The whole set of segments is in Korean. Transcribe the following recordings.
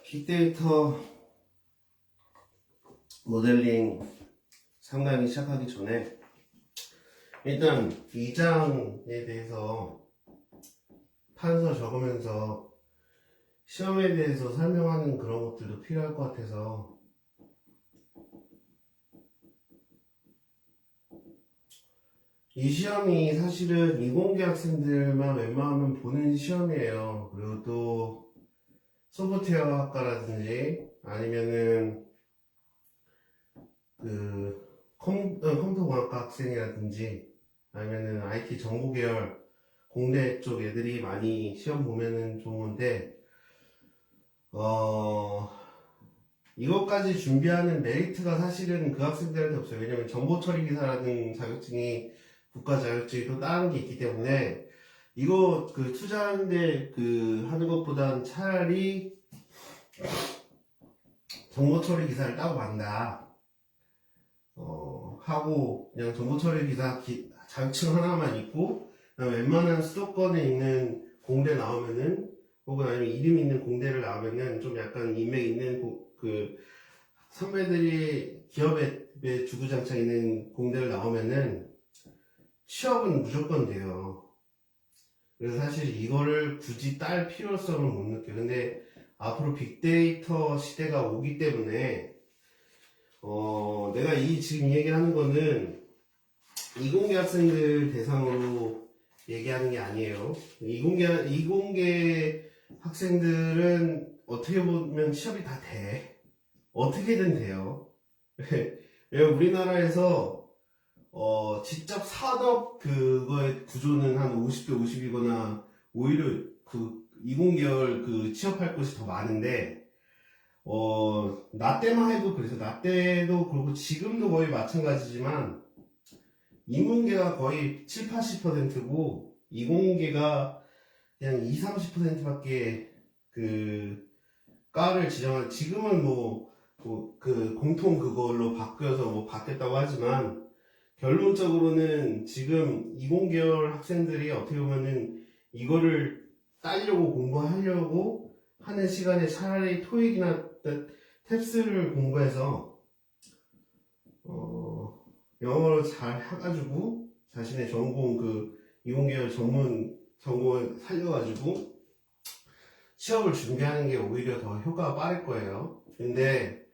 빅데이터 모델링 상담이 시작하기 전에 일단 이 장에 대해서 판서 적으면서 시험에 대해서 설명하는 그런 것들도 필요할 것 같아서 이 시험이 사실은 이공계 학생들만 웬만하면 보는 시험이에요. 그리고 또 소프트웨어 학과라든지 아니면은 컴퓨터공학과 학생이라든지 아니면은 IT 정보 계열 공대 쪽 애들이 많이 시험 보면은 좋은데 이것까지 준비하는 메리트가 사실은 그 학생들한테 없어요. 왜냐면 정보처리기사라는 자격증이 국가 자격증이 또 다른 게 있기 때문에 이거 투자하는데 하는 것보단 차라리 정보처리기사를 따고 간다 하고 그냥 정보처리기사 자격증 하나만 있고 웬만한 수도권에 있는 공대 나오면은 혹은 아니면 이름 있는 공대를 나오면은 좀 약간 인맥 있는 선배들이 기업에 주구장창 있는 공대를 나오면은 취업은 무조건 돼요. 그래서 사실 이거를 굳이 딸 필요성을 못 느껴요. 근데 앞으로 빅데이터 시대가 오기 때문에 내가 지금 얘기를 하는 거는 이공계 학생들 대상으로 얘기하는 게 아니에요. 이공계 학생들은 어떻게 보면 취업이 다 돼. 어떻게든 돼요. 왜냐면 우리나라에서 직접 산업 그거의 구조는 한 50대 50이거나 오히려 이공계열 취업할 곳이 더 많은데 나 때만 해도 그래서 나 때도 그렇고 지금도 거의 마찬가지지만 인문계가 거의 7, 80%고 이공계가 그냥 2, 30%밖에 과를 지정한 지금은 공통 그걸로 바뀌어서 바뀌었다고 하지만 결론적으로는 지금 이공계열 학생들이 어떻게 보면은 이거를 따려고 공부하려고 하는 시간에 차라리 토익이나 탭스를 공부해서 영어를 잘 해가지고 자신의 전공 이공계열 전공을 살려가지고 시험을 준비하는 게 오히려 더 효과가 빠를 거예요. 근데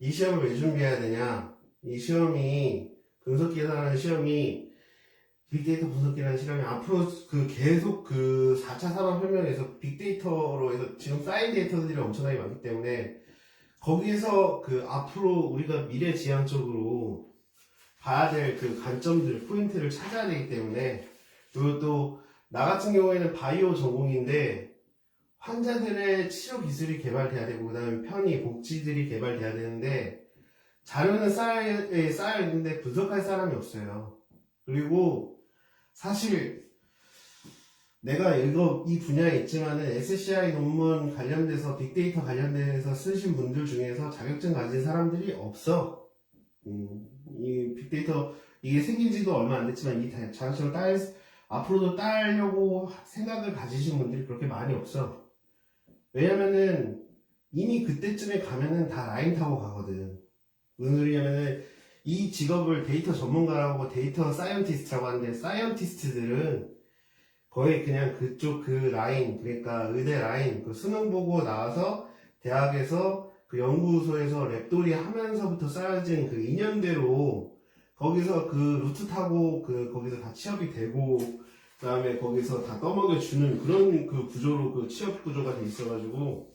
이 시험을 왜 준비해야 되냐? 이 시험이 분석기라는 시험이 빅데이터 분석기라는 시험이 앞으로 계속 4차 산업혁명에서 빅데이터로 해서 지금 쌓인 데이터들이 엄청나게 많기 때문에 거기에서 앞으로 우리가 미래지향적으로 봐야 될 관점들, 포인트를 찾아야 되기 때문에 그리고 또 나 같은 경우에는 바이오 전공인데 환자들의 치료 기술이 개발돼야 되고 그 다음에 편의, 복지들이 개발돼야 되는데 자료는 쌓여 있는데 분석할 사람이 없어요. 그리고 사실 내가 이 분야에 있지만은 SCI 논문 관련돼서 빅데이터 관련돼서 쓰신 분들 중에서 자격증 가진 사람들이 없어. 이 빅데이터 이게 생긴 지도 얼마 안 됐지만 이 자격증을 앞으로도 따려고 생각을 가지신 분들이 그렇게 많이 없어. 왜냐면은 이미 그때쯤에 가면은 다 라인 타고 가거든. 무슨 소리냐면은 이 직업을 데이터 전문가라고 데이터 사이언티스트라고 하는데 사이언티스트들은 거의 그냥 그쪽 라인 그러니까 의대 라인 수능 보고 나와서 대학에서 연구소에서 랩돌이 하면서부터 쌓여진 인연대로 거기서 루트 타고 거기서 다 취업이 되고 그 다음에 거기서 다 떠먹여주는 그런 구조로 취업 구조가 돼 있어가지고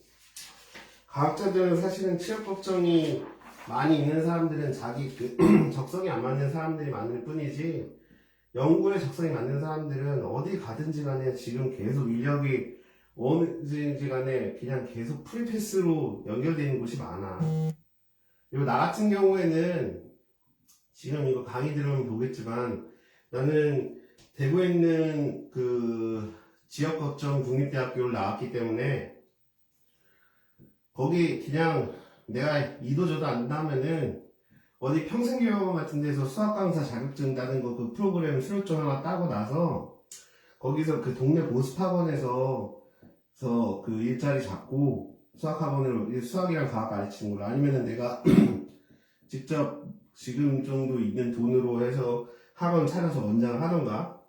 과학자들은 사실은 취업 걱정이 많이 있는 사람들은 자기 적성이 안 맞는 사람들이 많을 뿐이지 연구에 적성이 맞는 사람들은 어디 가든지 간에 지금 계속 인력이 어느지 간에 그냥 계속 프리패스로 연결되어 있는 곳이 많아. 그리고 나 같은 경우에는 지금 이거 강의 들으면 보겠지만 나는 대구에 있는 지역거점 국립대학교를 나왔기 때문에 거기 그냥 내가 이도저도 안다면은 어디 평생교육원 같은 데서 수학강사 자격증 따는 거 프로그램 수료증 하나 따고 나서 거기서 동네 보습학원에서 일자리 잡고 수학 학원을, 수학이랑 과학 가르치는 걸로, 아니면은 내가 직접 지금 정도 있는 돈으로 해서 학원 차려서 원장을 하던가,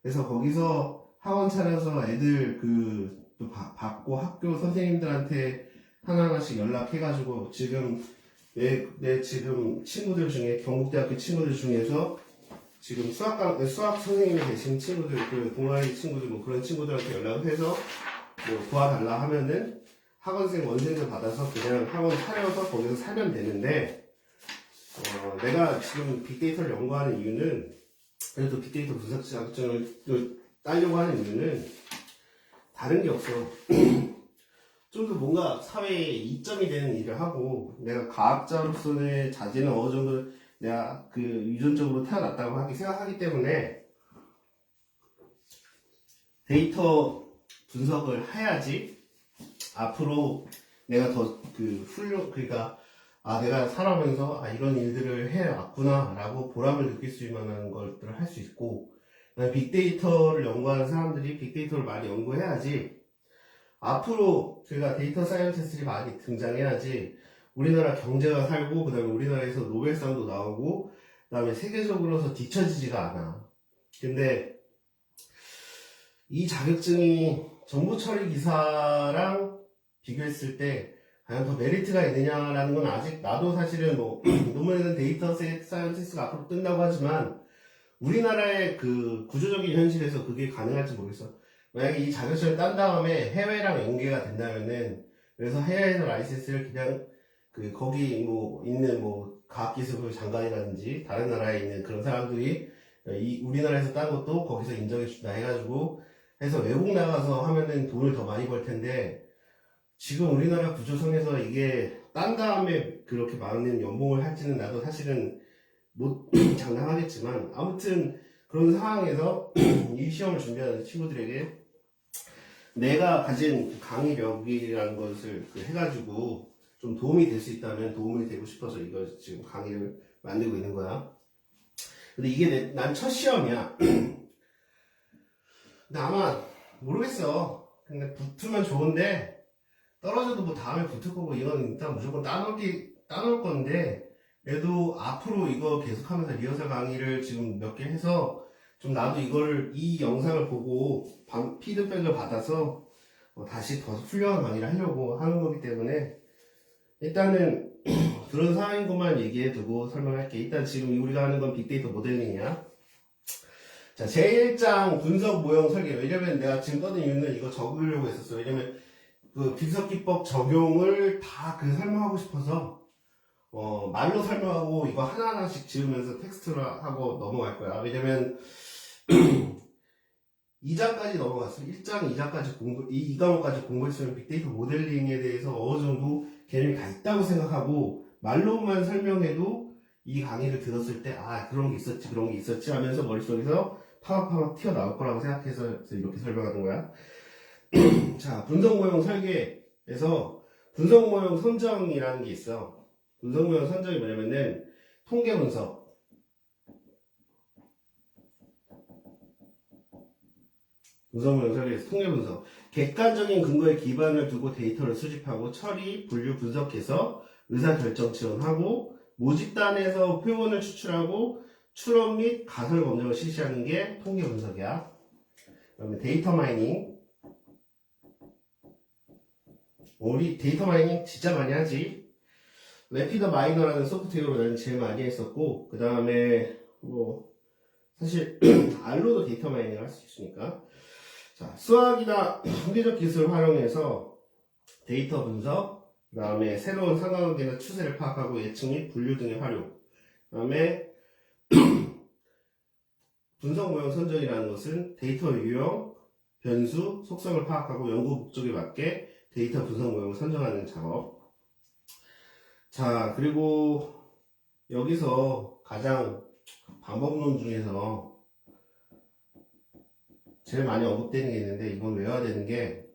그래서 거기서 학원 차려서 애들 또 받고 학교 선생님들한테 하나하나씩 연락해가지고 지금 내 지금 친구들 중에 경북대학교 친구들 중에서 지금 수학 선생님이 계신 친구들, 동아리 친구들, 뭐 그런 친구들한테 연락을 해서 뭐 도와달라 하면은 학원생 원생을 받아서 그냥 학원 차려서 거기서 살면 되는데, 내가 지금 빅데이터를 연구하는 이유는, 그래도 빅데이터 분석 자격증을 따려고 하는 이유는 다른 게 없어. 좀 더 뭔가 사회에 이점이 되는 일을 하고, 내가 과학자로서의 자질은 어느 정도 내가 유전적으로 태어났다고 생각하기 때문에 데이터 분석을 해야지 앞으로 내가 더 그러니까 내가 살아오면서 이런 일들을 해왔구나 라고 보람을 느낄 수 있는 만한 것들을 할 수 있고, 빅데이터를 연구하는 사람들이 빅데이터를 많이 연구해야지 앞으로 데이터 사이언티스트들이 많이 등장해야지 우리나라 경제가 살고, 그 다음에 우리나라에서 노벨상도 나오고, 그 다음에 세계적으로서 뒤처지지가 않아. 근데 이 자격증이 정보 처리 기사랑 비교했을 때 과연 더 메리트가 있느냐라는 건 아직 나도 사실은 뭐 논문에는 데이터 사이언티스트가 앞으로 뜬다고 하지만 우리나라의 구조적인 현실에서 그게 가능할지 모르겠어. 만약에 이 자격증을 딴 다음에 해외랑 연계가 된다면은, 그래서 해외에서 라이센스를 그냥 거기 있는 과학기술 장관이라든지 다른 나라에 있는 그런 사람들이 우리나라에서 딴 것도 거기서 인정해준다 해가지고 해서 외국 나가서 하면은 돈을 더 많이 벌 텐데, 지금 우리나라 구조선에서 이게 딴 다음에 그렇게 많은 연봉을 할지는 나도 사실은 못 장담하겠지만, 아무튼 그런 상황에서 이 시험을 준비하는 친구들에게 내가 가진 강의력이라는 것을 해가지고 좀 도움이 될 수 있다면 도움이 되고 싶어서 이걸 지금 강의를 만들고 있는 거야. 근데 이게 난 첫 시험이야. 근데 아마 모르겠어. 근데 붙으면 좋은데 떨어져도 뭐 다음에 붙을 거고, 이건 일단 무조건 따놓을 건데, 그래도 앞으로 이거 계속하면서 리허설 강의를 지금 몇 개 해서 좀 나도 이 영상을 보고 피드백을 받아서 다시 더 훌륭한 강의를 하려고 하는 거기 때문에, 일단은 그런 상황인 것만 얘기해 두고 설명할게. 일단 지금 우리가 하는 건 빅데이터 모델링이야. 자, 제1장 분석 모형 설계. 왜냐면 내가 지금 떠든 이유는 이거 적으려고 했었어. 왜냐면 분석 기법 적용을 다 설명하고 싶어서 말로 설명하고 이거 하나하나씩 지으면서 텍스트로 하고 넘어갈 거야. 왜냐면 2장까지 넘어갔어. 1장, 2장까지 이 과목까지 공부했으면 빅데이터 모델링에 대해서 어느 정도 개념이 다 있다고 생각하고, 말로만 설명해도 이 강의를 들었을 때 그런 게 있었지 하면서 머릿속에서 파박파박 튀어나올 거라고 생각해서 이렇게 설명하는 거야. 자, 분석 모형 설계에서 분석 모형 선정이라는 게 있어. 분석 모형 선정이 뭐냐면은 통계 분석, 분석 모형 설계에서 통계 분석, 객관적인 근거에 기반을 두고 데이터를 수집하고 처리, 분류, 분석해서 의사결정 지원하고, 모집단에서 표본을 추출하고 추론 및 가설 검증을 실시하는 게 통계 분석이야. 그다음에 데이터 마이닝. 우리 데이터 마이닝 진짜 많이 하지. 래피더 마이너라는 소프트웨어로 나는 제일 많이 했었고, 그 다음에 사실 알로도 데이터 마이닝을 할 수 있으니까. 자, 수학이나 통계적 기술을 활용해서 데이터 분석, 그 다음에 새로운 상관관계나 추세를 파악하고 예측 및 분류 등의 활용, 그 다음에 분석 모형 선정이라는 것은 데이터 유형, 변수, 속성을 파악하고 연구 목적에 맞게 데이터 분석 모형을 선정하는 작업. 자, 그리고 여기서 가장 방법론 중에서 제일 많이 언급되는 게 있는데, 이건 외워야 되는 게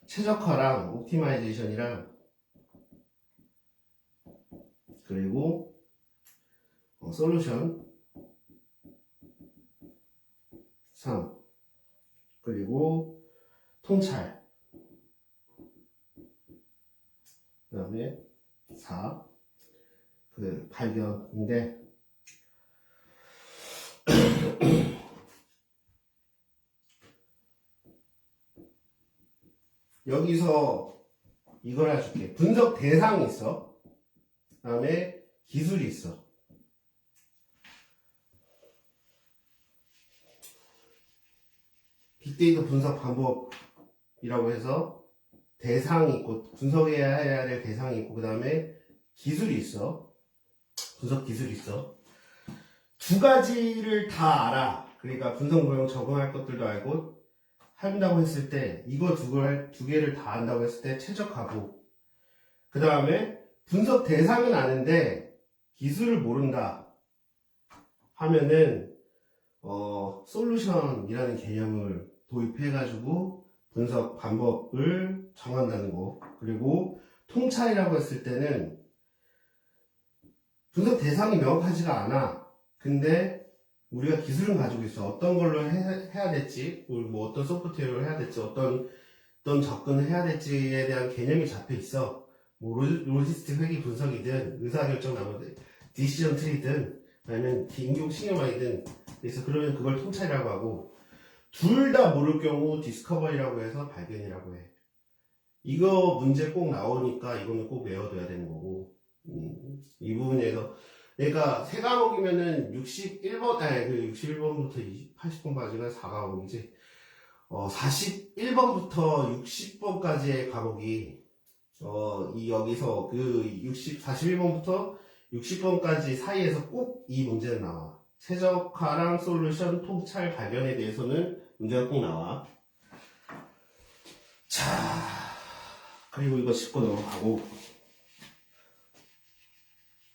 최적화랑 옵티마이제이션이랑, 그리고 솔루션 3, 그리고 통찰. 그 다음에 4, 그 발견인데, 여기서 이걸 해줄게. 분석 대상이 있어. 그 다음에 기술이 있어. 빅데이터 분석 방법이라고 해서 대상이 있고, 분석해야 될 대상이 있고, 그 다음에 기술이 있어. 분석 기술이 있어. 두 가지를 다 알아. 그러니까 분석 모형 적응할 것들도 알고, 한다고 했을 때, 이거 두 개를 다 안다고 했을 때 최적화고, 그 다음에 분석 대상은 아는데, 기술을 모른다 하면은, 솔루션이라는 개념을 도입해가지고, 분석 방법을 정한다는 거. 그리고 통찰이라고 했을 때는, 분석 대상이 명확하지가 않아. 근데, 우리가 기술은 가지고 있어. 어떤 걸로 해야 될지, 뭐 어떤 소프트웨어를 해야 될지, 어떤 접근을 해야 될지에 대한 개념이 잡혀 있어. 뭐 로지스틱 회계 분석이든, 의사결정 나머지, 디시전 트리든, 아니면 인공 신경망이든, 그래서 그러면 그걸 통찰이라고 하고, 둘 다 모를 경우 디스커버리라고 해서 발견이라고 해. 이거 문제 꼭 나오니까 이거는 꼭 외워둬야 되는 거고, 이 부분에서 그러니까 세 과목이면은 61번, 아니 그 61번부터 80번까지가 4과목이지. 41번부터 60번까지의 과목이 여기서 그 41번부터 60번까지 사이에서 꼭 이 문제는 나와. 최적화랑 솔루션 통찰 발견에 대해서는 문제가 꼭 나와. 자, 그리고 이거 짚고 넘어가고,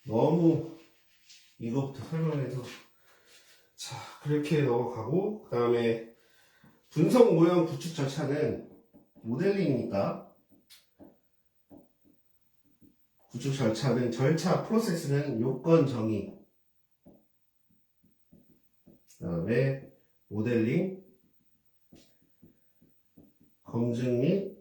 너무 이거부터 설명해서, 자, 그렇게 넘어가고, 그 다음에 분석 모형 구축 절차는 모델링이니까, 구축 절차는 프로세스는 요건 정의, 그 다음에 모델링, 검증 및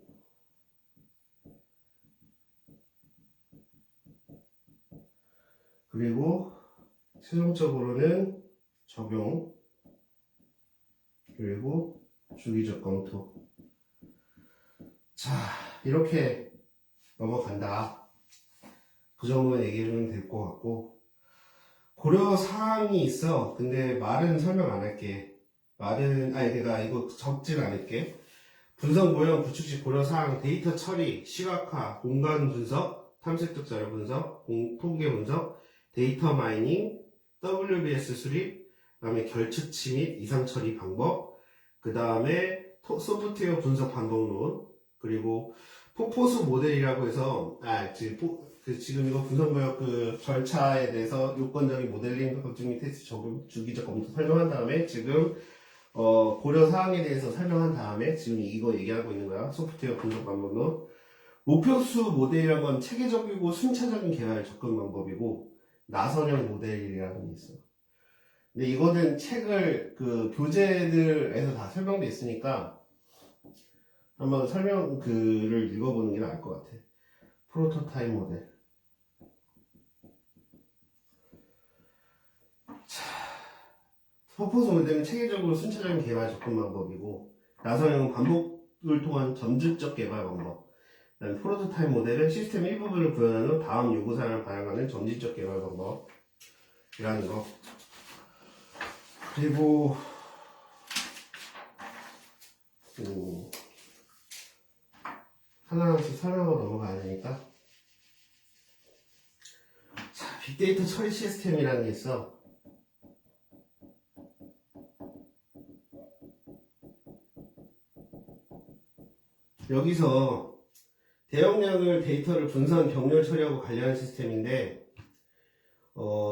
그리고 최종적으로는 적용, 그리고 주기적 검토. 자, 이렇게 넘어간다. 그 정도만 얘기해주면 될 것 같고, 고려사항이 있어. 근데 말은 설명 안 할게. 내가 이거 적진 않을게. 분석 모형 구축식 고려사항, 데이터 처리, 시각화, 공간 분석, 탐색적 자료 분석, 통계 분석, 데이터 마이닝, WBS 수립, 그 다음에 결측치 및 이상 처리 방법, 그 다음에 소프트웨어 분석 방법론, 그리고 포포수 모델이라고 해서, 지금 이거 분석 모형 그 절차에 대해서 요건적인 모델링, 검증 및 테스트 적용, 주기적 검토 설명한 다음에 지금 고려 사항에 대해서 설명한 다음에 지금 이거 얘기하고 있는 거야. 소프트웨어 분석 방법론. 목표수 모델이라는 건 체계적이고 순차적인 개발 접근 방법이고, 나선형 모델이라는 게 있어. 근데 이거는 책을 그 교재들에서 다 설명돼 있으니까 한번 설명 글을 읽어보는 게 나을 것 같아. 프로토타입 모델. 자, 퍼포스 모델은 체계적으로 순차적인 개발 접근 방법이고, 나선형은 반복을 통한 점진적 개발 방법. 그다음에 프로토타입 모델은 시스템 일부분을 구현한 후 다음 요구사항을 반영하는 점진적 개발 방법이라는 거. 그리고 하나하나씩 설명하고 넘어가야 되니까. 자, 빅데이터 처리 시스템이라는 게 있어. 여기서 대용량을 데이터를 분산, 경렬 처리하고 관리하는 시스템인데,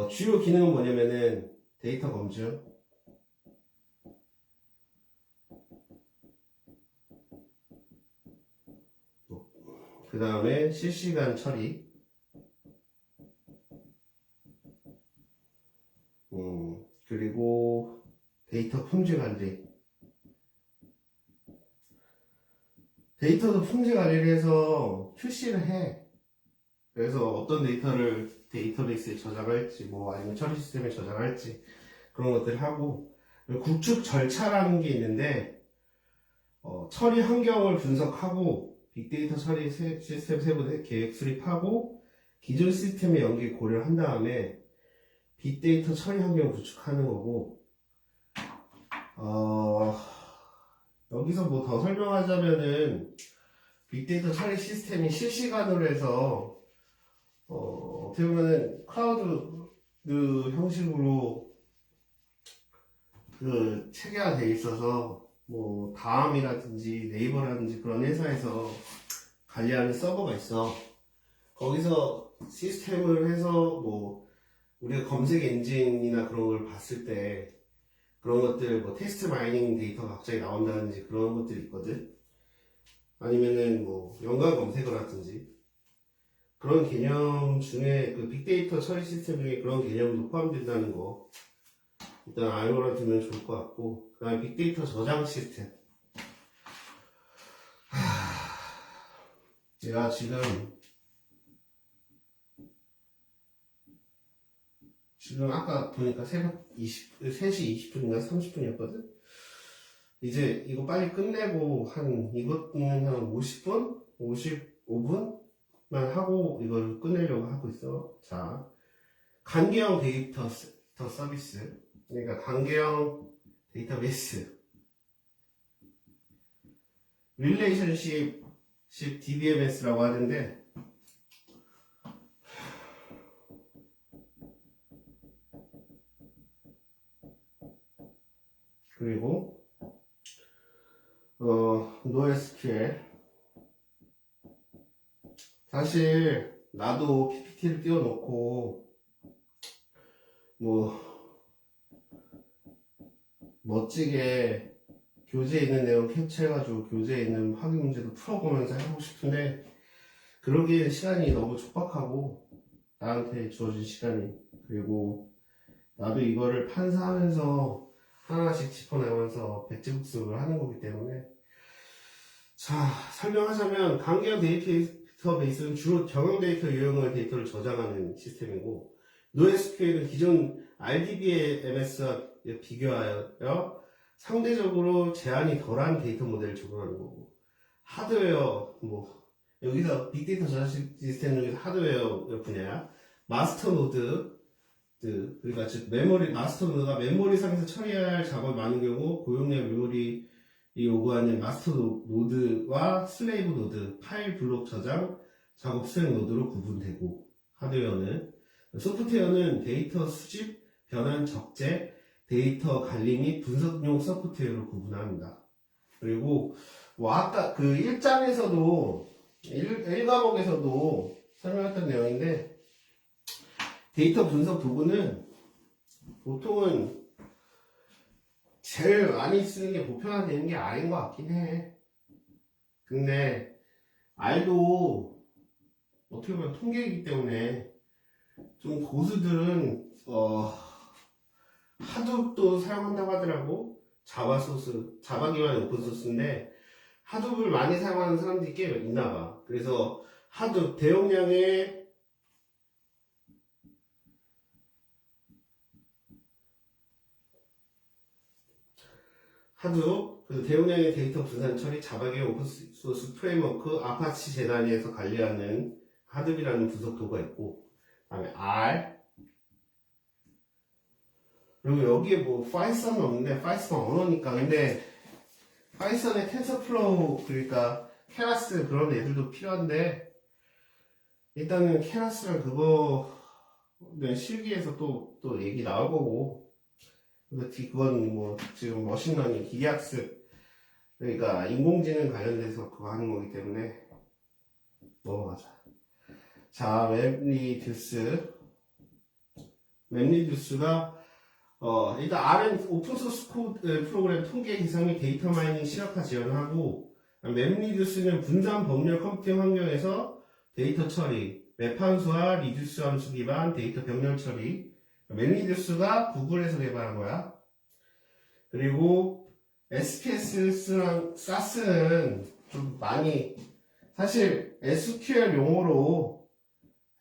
주요 기능은 뭐냐면은 데이터 검증, 그 다음에 실시간 처리, 그리고 데이터 품질 관리. 데이터도 품질 관리를 해서 출시를 해. 그래서 어떤 데이터를 데이터베이스에 저장할지, 뭐 아니면 처리 시스템에 저장할지 그런 것들을 하고, 구축 절차라는 게 있는데, 처리 환경을 분석하고 빅데이터 처리 시스템 세부 계획 수립하고 기존 시스템의 연계 고려를 한 다음에 빅데이터 처리 환경 구축하는 거고, 여기서 뭐 더 설명하자면은 빅데이터 처리 시스템이 실시간으로 해서 어떻게 보면은 클라우드 형식으로 그 체계화되어 있어서 뭐 다음이라든지 네이버라든지 그런 회사에서 관리하는 서버가 있어. 거기서 시스템을 해서 뭐 우리가 검색 엔진이나 그런 걸 봤을 때 그런 것들 뭐 테스트 마이닝 데이터가 갑자기 나온다든지 그런 것들이 있거든. 아니면은 뭐 연관 검색어 라든지 그런 개념 중에 그 빅데이터 처리 시스템 중에 그런 개념도 포함된다는 거 일단 알고 두면 좋을 것 같고, 그 다음에 빅데이터 저장 시스템. 제가 지금 아까 보니까 새벽 3시 20분인가 30분이었거든? 이제 이거 빨리 끝내고 이것은 한 50분? 55분만 하고 이걸 끝내려고 하고 있어. 자, 간계형 데이터 서비스. 그러니까 간계형 데이터베이스. 릴레이션십 DBMS라고 하는데, 그리고 NoSQL. 사실 나도 PPT를 띄워놓고 뭐 멋지게 교재에 있는 내용 캡처해가지고 교재에 있는 확인 문제도 풀어보면서 해보고 싶은데 그러기엔 시간이 너무 촉박하고 나한테 주어진 시간이, 그리고 나도 이거를 판사하면서 하나씩 짚어내면서 백지국습을 하는 거기 때문에, 자, 설명하자면 간계형 데이터베이스는 주로 경영 데이터 유형의 데이터를 저장하는 시스템이고, NoSQL은 기존 RDBMS와 비교하여 상대적으로 제한이 덜한 데이터 모델을 적용하는 거고, 하드웨어, 뭐 여기서 빅데이터 저장 시스템 중에서 하드웨어 분야야. 마스터 노드, 그러니까 즉 마스터 노드가 메모리 상에서 처리해야 할 작업이 많은 경우 고용량 메모리 요구하는 마스터 노드와 슬레이브 노드, 파일 블록 저장, 작업 수행 노드로 구분되고, 하드웨어는. 소프트웨어는 데이터 수집, 변환 적재, 데이터 관리 및 분석용 소프트웨어로 구분합니다. 그리고 뭐 아까 그 1장에서도 1과목에서도 설명했던 내용인데, 데이터 분석 도구는 보통은 제일 많이 쓰는 게 보편화되는 게 R인 것 같긴 해. 근데 R도 어떻게 보면 통계이기 때문에 좀 고수들은 하둡도 사용한다고 하더라고. 자바 기반의 오픈소스인데 하둡을 많이 사용하는 사람들이 꽤 있나봐. 그래서 하둡 대용량의 대용량의 데이터 분산 처리, 자바 기반 오픈소스 프레임워크, 아파치 재단위에서 관리하는 하둡이라는 분석 도구가 있고, 그 다음에 R, 그리고 여기에 뭐 파이썬은 없는데 파이썬 언어니까. 근데 파이썬의 텐서플로우, 그러니까 케라스 그런 애들도 필요한데, 일단은 케라스랑 그거는 실기에서 또 얘기 나올 거고, 그건 뭐 지금 머신러닝 기계학습, 그러니까 인공지능 관련돼서 그거 하는 거기 때문에 넘어가자. 자, 맵리듀스가 일단 R은 오픈소스 코드 프로그램 통계 기상 및 데이터 마이닝 시각화 지원을 하고, 맵리듀스는 분산 법률 컴퓨팅 환경에서 데이터 처리, 맵 함수와 리듀스 함수 기반 데이터 병렬 처리. 맵리듀스가 구글에서 개발한 거야. 그리고 SPS랑 SAS는 좀 많이, 사실 SQL 용어로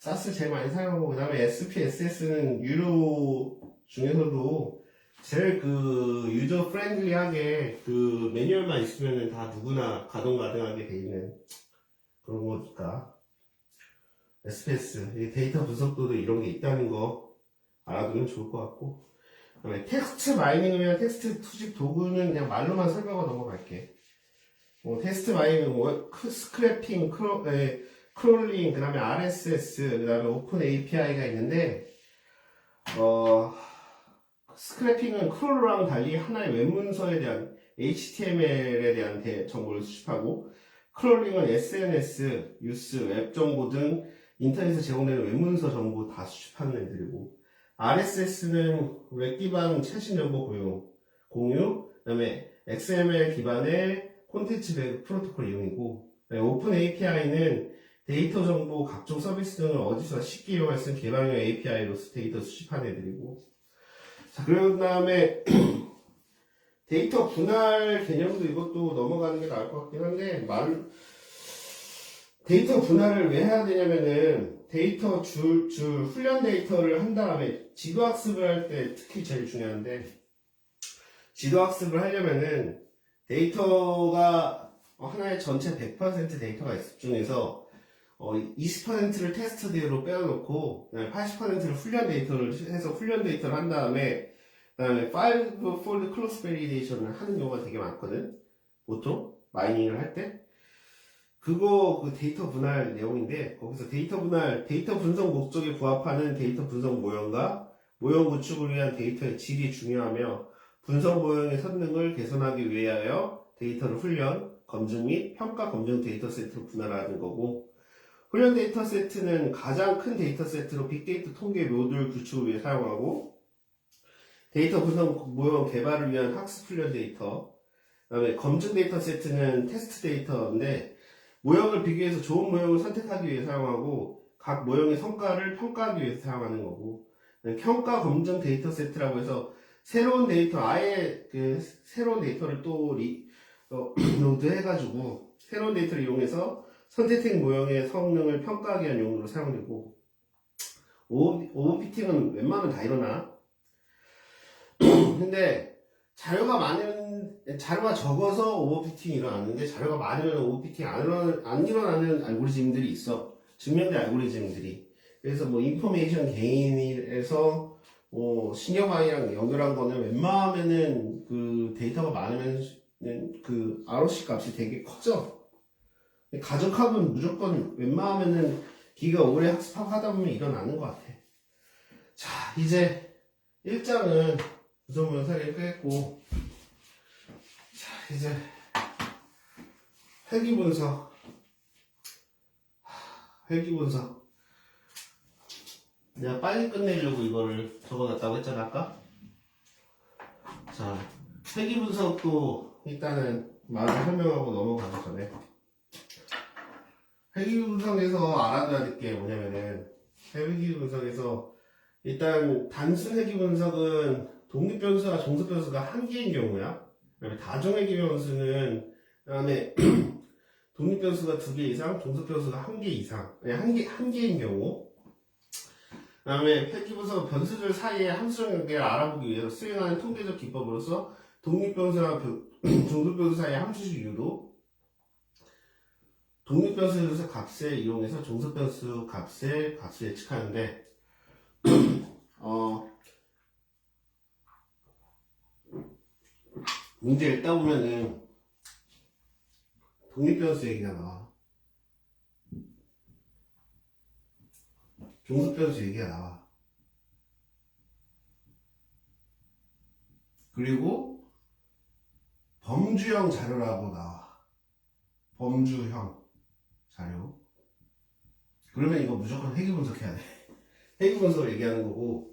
사스 제일 많이 사용하고, 그 다음에 SPSS는 유로 중에서도 제일 그 유저 프렌들리하게 그 매뉴얼만 있으면은 다 누구나 가동 가능하게 돼 있는 그런 거니까. SPS, 이 데이터 분석도도 이런 게 있다는 거 알아두면 좋을 것 같고. 그다음에 텍스트 마이닝이나 텍스트 투집 도구는 그냥 말로만 설명하고 넘어갈게. 뭐 텍스트 마이닝, 뭐 스크래핑, 크롤링, 그다음에 RSS, 그다음에 오픈 API가 있는데, 스크래핑은 크롤러랑 달리 하나의 웹문서에 대한 HTML에 대한 정보를 수집하고, 크롤링은 SNS, 뉴스, 웹 정보 등 인터넷에 제공되는 웹문서 정보 다 수집하는 애들이고, RSS는 웹 기반 최신 정보 공유, 그다음에 XML 기반의 콘텐츠 배급 프로토콜 이용이고, 오픈 API는 데이터 정보 각종 서비스 등을 어디서 쉽게 이용할 수 있는 개방형 API로서 데이터 수집하는 애들이고, 자, 그런 다음에 데이터 분할 개념도 이것도 넘어가는 게 나을 것 같긴 한데, 데이터 분할을 왜 해야 되냐면은, 데이터 훈련 데이터를 한 다음에 지도학습을 할 때 특히 제일 중요한데, 지도학습을 하려면은 데이터가 하나의 전체 100% 데이터가 집중해서 20%를 테스트 데이터로 빼놓고 80%를 훈련 데이터를 해서 훈련 데이터를 한 다음에 그다음에 5fold cross validation을 하는 경우가 되게 많거든. 보통 마이닝을 할 때. 그거 그 데이터 분할 내용인데, 거기서 데이터 분석 목적에 부합하는 데이터 분석 모형과 모형 구축을 위한 데이터의 질이 중요하며, 분석 모형의 성능을 개선하기 위하여 데이터를 훈련, 검증 및 평가 검증 데이터 세트로 분할하는 거고, 훈련 데이터 세트는 가장 큰 데이터 세트로 빅데이터 통계 모듈 구축을 위해 사용하고, 데이터 분석 모형 개발을 위한 학습 훈련 데이터, 그다음에 검증 데이터 세트는 테스트 데이터인데, 모형을 비교해서 좋은 모형을 선택하기 위해 사용하고, 각 모형의 성과를 평가하기 위해서 사용하는 거고, 평가 검증 데이터 세트라고 해서 새로운 데이터, 아예 그 새로운 데이터를 또 로드해가지고 새로운 데이터를 이용해서 선택된 모형의 성능을 평가하기 위한 용도로 사용되고, 오버피팅은 웬만하면 다 일어나. 근데 자료가 적어서 오버피팅이 일어나는데, 자료가 많으면 오버피팅이 안 일어나는 알고리즘들이 있어. 증명된 알고리즘들이. 그래서 뭐 인포메이션 게인에서 신경화이랑 연결한 거는 웬만하면은 그 데이터가 많으면 그 ROC 값이 되게 커져. 가족학은 무조건 웬만하면은 기가 오래 학습하다 보면 일어나는 것 같아. 자, 이제 1장은 구성모형 사례를 뺐고, 자, 이제 회귀분석. 내가 빨리 끝내려고 이거를 적어놨다고 했잖아, 아까? 자, 회귀분석도 일단은 말을 설명하고 넘어가기 전에, 회귀분석에서 알아둬야 될 게 뭐냐면은, 회귀분석에서 일단 단순 회귀분석은 독립변수와 종속변수가 한 개인 경우야. 그다음에 다중회귀변수는 그다음에 독립변수가 2개 이상, 종속변수가 1개 이상, 한 개인 경우. 그 다음에 회귀분석 변수들 사이의 함수적 관계를 알아보기 위해서 수행하는 통계적 기법으로서 독립변수와 종속변수 사이의 함수식 유도, 독립변수 값을 이용해서 종속변수 값을 예측하는데, 문제 읽다 보면은 독립변수 얘기가 나와. 종속변수 얘기가 나와. 그리고 범주형 자료라고 나와. 범주형 자료. 그러면 이거 무조건 회귀분석해야 돼. 회귀분석을 얘기하는 거고,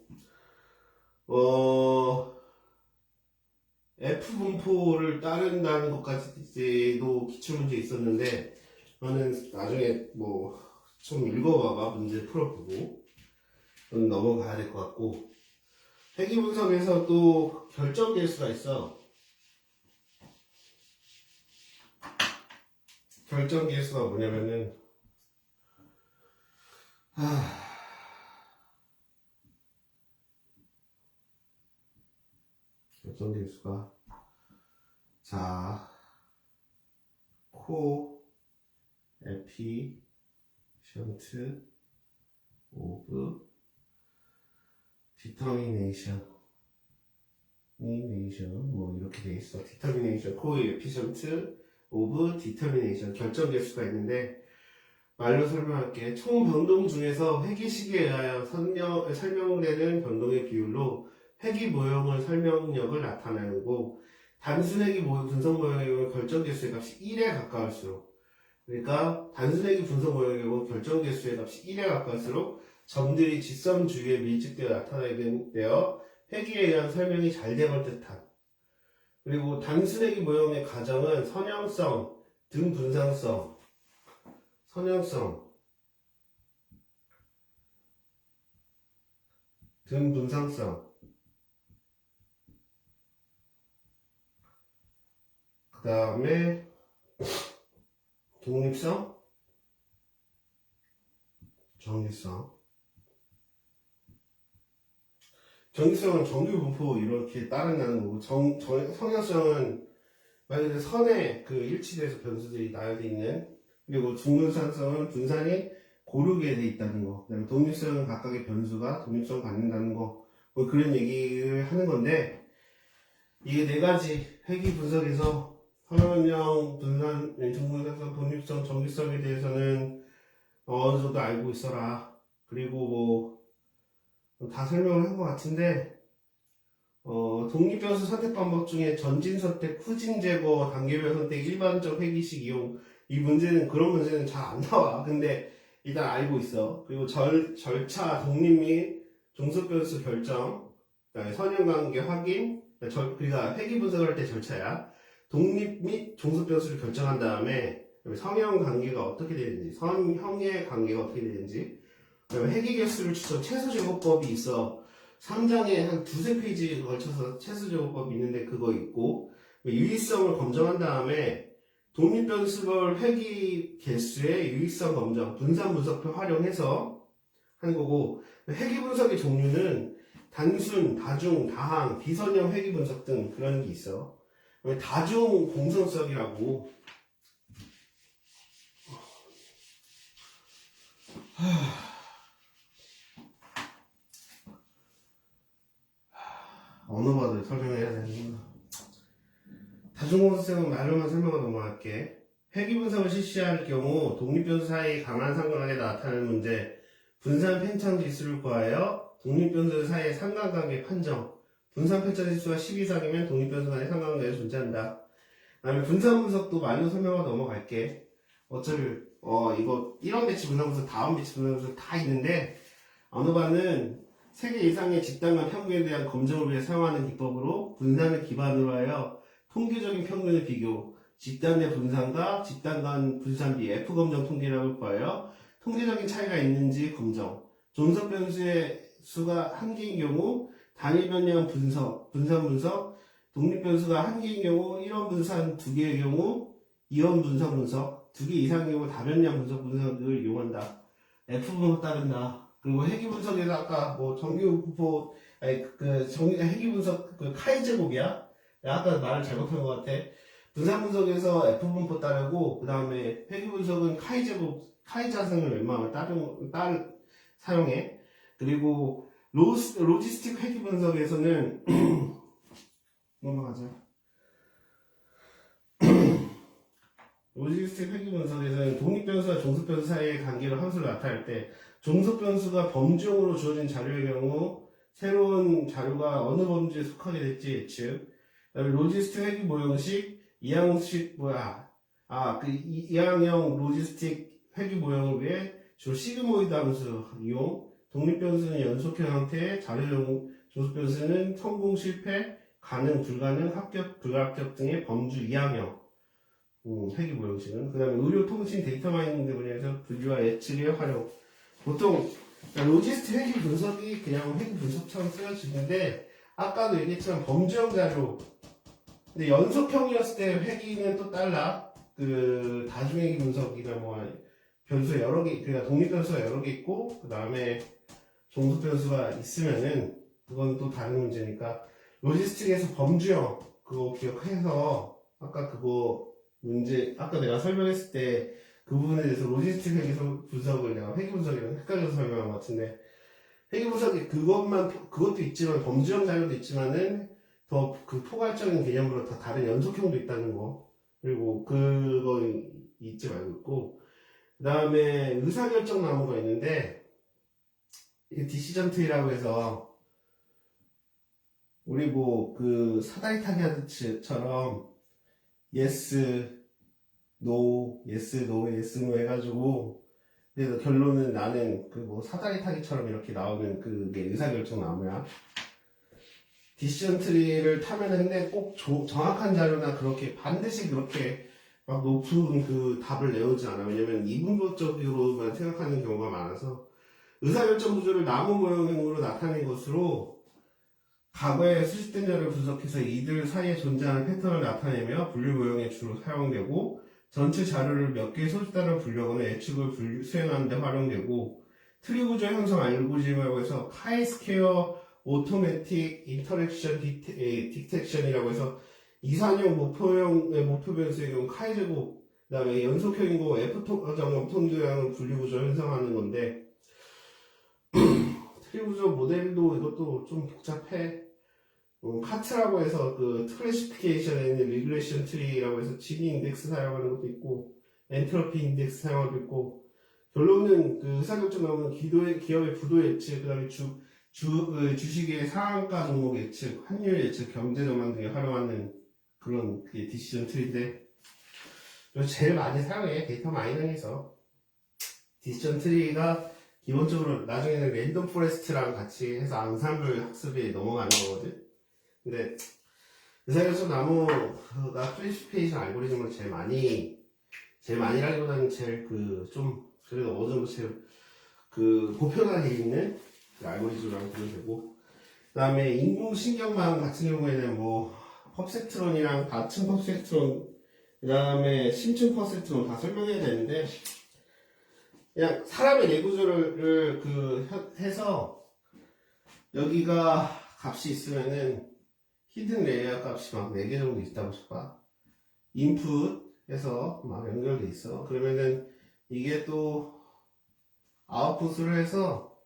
F분포를 따른다는 것까지도 기출문제 있었는데, 저는 나중에 좀 읽어봐봐. 문제 풀어보고 넘어가야 될 것 같고, 회귀분석에서 또 결정 계수가 있어. 결정 계수가 뭐냐면은, 결정계수가 자 코 에피션트 오브 디터미네이션 뭐 이렇게 돼 있어. 디터미네이션 코 에피션트 오브 디터미네이션 결정계수가 있는데 말로 설명할게. 총 변동 중에서 회귀식에 의하여 설명되는 변동의 비율로 회귀 모형의 설명력을 나타내고 단순 회귀 분석 모형의 경우 결정계수의 값이 1에 가까울수록, 그러니까 단순 회귀 분석 모형의 경우 결정계수의 값이 1에 가까울수록 점들이 직선 주위에 밀집되어 나타나게 되어 회귀에 의한 설명이 잘 되걸 듯한. 그리고 단순 회귀 모형의 가정은 선형성, 등 분산성, 등 분산성, 그 다음에 독립성, 정기성. 정기성은 정규 분포 이렇게 따라나는 거고, 성향성은 말 그대로 선에 그 일치돼서 변수들이 나열되어 있는, 그리고 중분산성은 분산이 고르게 돼 있다는 거. 그다음에 독립성은 각각의 변수가 독립성을 갖는다는 거. 뭐 그런 얘기를 하는 건데, 이게 네 가지 회귀 분석에서 선형형, 분산, 중분산성, 독립성, 정기성에 대해서는 어느 정도 알고 있어라. 그리고 뭐 다 설명을 한 것 같은데, 독립변수 선택 방법 중에 전진 선택, 후진 제거, 단계별 선택, 일반적 회귀식 이용, 이 문제는 그런 문제는 잘 안 나와. 근데 일단 알고 있어. 그리고 절차, 독립 및 종속변수 결정, 그다음에 선형관계 확인, 그러니까 회귀 분석을 할 때 절차야. 독립 및 종속변수를 결정한 다음에 성형관계가 어떻게 되는지, 선형의 관계가 어떻게 되는지, 그다음에 회귀 개수를 추천, 최소제곱법이 있어. 3장에 한 두세 페이지에 걸쳐서 최소제곱법이 있는데 그거 있고, 유의성을 검증한 다음에 독립변수별 회귀 개수의 유의성 검증, 분산 분석표 활용해서 하는 거고, 회귀 분석의 종류는 단순, 다중, 다항, 비선형 회귀 분석 등 그런 게 있어. 다중 공성성이라고. 언어바들 설명해야 되는구나. 다중공성은 말로만 설명을 넘어갈게. 회귀 분석을 실시할 경우 독립변수 사이에 강한 상관관계 나타나는 문제, 분산 팽창 지수를 구하여 독립변수 사이의 상관관계 판정, 분산 팽창 지수가 10 이상이면 독립변수 간의 상관관계가 존재한다. 그 다음에 분산 분석도 말로 설명을 넘어갈게. 어차피 이거 1원 배치 분산 분석, 다음 배치 분산 분석 다 있는데, 언어반은 3개 이상의 집단 간 평균에 대한 검증을 위해 사용하는 기법으로 분산을 기반으로 하여 통계적인 평균을 비교, 집단 내 분산과 집단 간 분산비 F검정 통계량을 구하여 통계적인 차이가 있는지 검정, 존속 변수의 수가 한 개인 경우 단일 변량 분석, 분산 분석, 독립 변수가 한 개인 경우 1원 분산 2개의 경우 2원 분산 분석, 2개 이상의 경우 다변량 분석을 이용한다. F분석 따른다. 그리고 회귀 분석에서 아까 뭐 정규 분포, 회귀 분석 그 카이 제곱이야? 내가 아까 말을 잘못한 것 같아. 분산 분석에서 F 분포 따르고, 그 다음에 회귀 분석은 카이 제곱, 카이 자승을 웬만하면 사용해. 그리고 로지스틱 회귀 분석에서는 넘어가자. 로지스틱 회귀 분석에서는 독립변수와 종속변수 사이의 관계를 함수로 나타낼 때, 종속변수가 범주형으로 주어진 자료의 경우 새로운 자료가 어느 범주에 속하게 될지 예측. 그다음에 로지스틱 회귀 모형식, 이항형 로지스틱 회귀 모형을 위해 주로 시그모이드 함수 이용. 독립변수는 연속형 형태, 자료용 종속변수는 성공, 실패, 가능, 불가능, 합격, 불합격 등의 범주 이항형 회귀 모형식은. 그 다음에 의료 통신 데이터 마이닝 분야에서 분류와 예측의 활용. 보통 로지스틱 회귀 분석이 그냥 회귀 분석처럼 쓰여지는데, 아까도 얘기했지만 범주형 자료, 근데 연속형이었을 때 회귀는 또 달라. 그 다중회귀 분석이나 뭐 변수 여러 개, 그러니까 독립 변수가 여러 개 있고, 그 다음에 종속 변수가 있으면은, 그건 또 다른 문제니까, 로지스틱에서 범주형, 그거 기억해서, 아까 그거 문제, 아까 내가 설명했을 때, 그 부분에 대해서 로지스틱 회계 분석을 내가 회계 분석이랑 헷갈려서 설명한 것 같은데, 회계 분석이 그것도 있지만, 범주형 자료도 있지만은, 더 그 포괄적인 개념으로 더 다른 연속형도 있다는 거. 그리고 그거 잊지 말고 있고, 그 다음에 의사결정 나무가 있는데, 이게 디시전 트리라고 해서, 우리 뭐 그 사다리 타기 하듯이처럼, yes, no, yes, no, yes, no 해가지고, 그래서 결론은 나는 그 뭐 사다리 타기처럼 이렇게 나오는 그게 의사결정 나무야. 디시전 트리를 타면 근데 꼭 정확한 자료나 그렇게 반드시 그렇게 막 높은 그 답을 내오지 않아. 왜냐면 이분법적으로만 생각하는 경우가 많아서 의사결정 구조를 나무 모형으로 나타낸 것으로 과거에 수집된 자료를 분석해서 이들 사이에 존재하는 패턴을 나타내며 분류 모형에 주로 사용되고 전체 자료를 몇 개의 소집단으로 분류하거나 예측을 수행하는 데 활용되고 트리 구조 형성 알고리즘이라고 해서 카이스퀘어 오토매틱 인터랙션 디텍션이라고 해서 이산형 목표형의 목표 변수의 경우 카이 제곱, 그 다음에 연속형인 거 F정 통도형을 분류구조 형성하는 건데, 트리 구조 모델도 이것도 좀 복잡해. 카트라고 해서 그 클래시피케이션에 있는 리그레션 트리라고 해서 지니 인덱스 사용하는 것도 있고, 엔트로피 인덱스 사용하는 것도 있고, 결론은 그 의사결정 나오는 기업의 부도 예측, 그 다음에 주식의 상한가 종목 예측, 환율 예측, 경제 전망 등에 활용하는 그런 그게 디시전 트리인데, 제일 많이 사용해. 데이터 마이너에서. 디시전 트리가 기본적으로 나중에는 랜덤 포레스트랑 같이 해서 앙상블 학습에 넘어가는 거거든. 근데 의사결정 나무가 클래시피케이션 알고리즘을 제일 많이라기보다는 제일 그래도 어느 정도 제일 보편화되어 있는 그 알고리즘이라고 보면 되고, 그 다음에 인공신경망 같은 경우에는 뭐 퍼셉트론이랑 다층 퍼셉트론, 그 다음에 심층 퍼셉트론 다 설명해야 되는데, 그냥 사람의 뇌구조를 해서 여기가 값이 있으면은 히든 레이어 값이 막 4개 정도 있다고 쳐봐. 인풋 해서 막 연결돼 있어. 그러면은 이게 또 아웃풋을 해서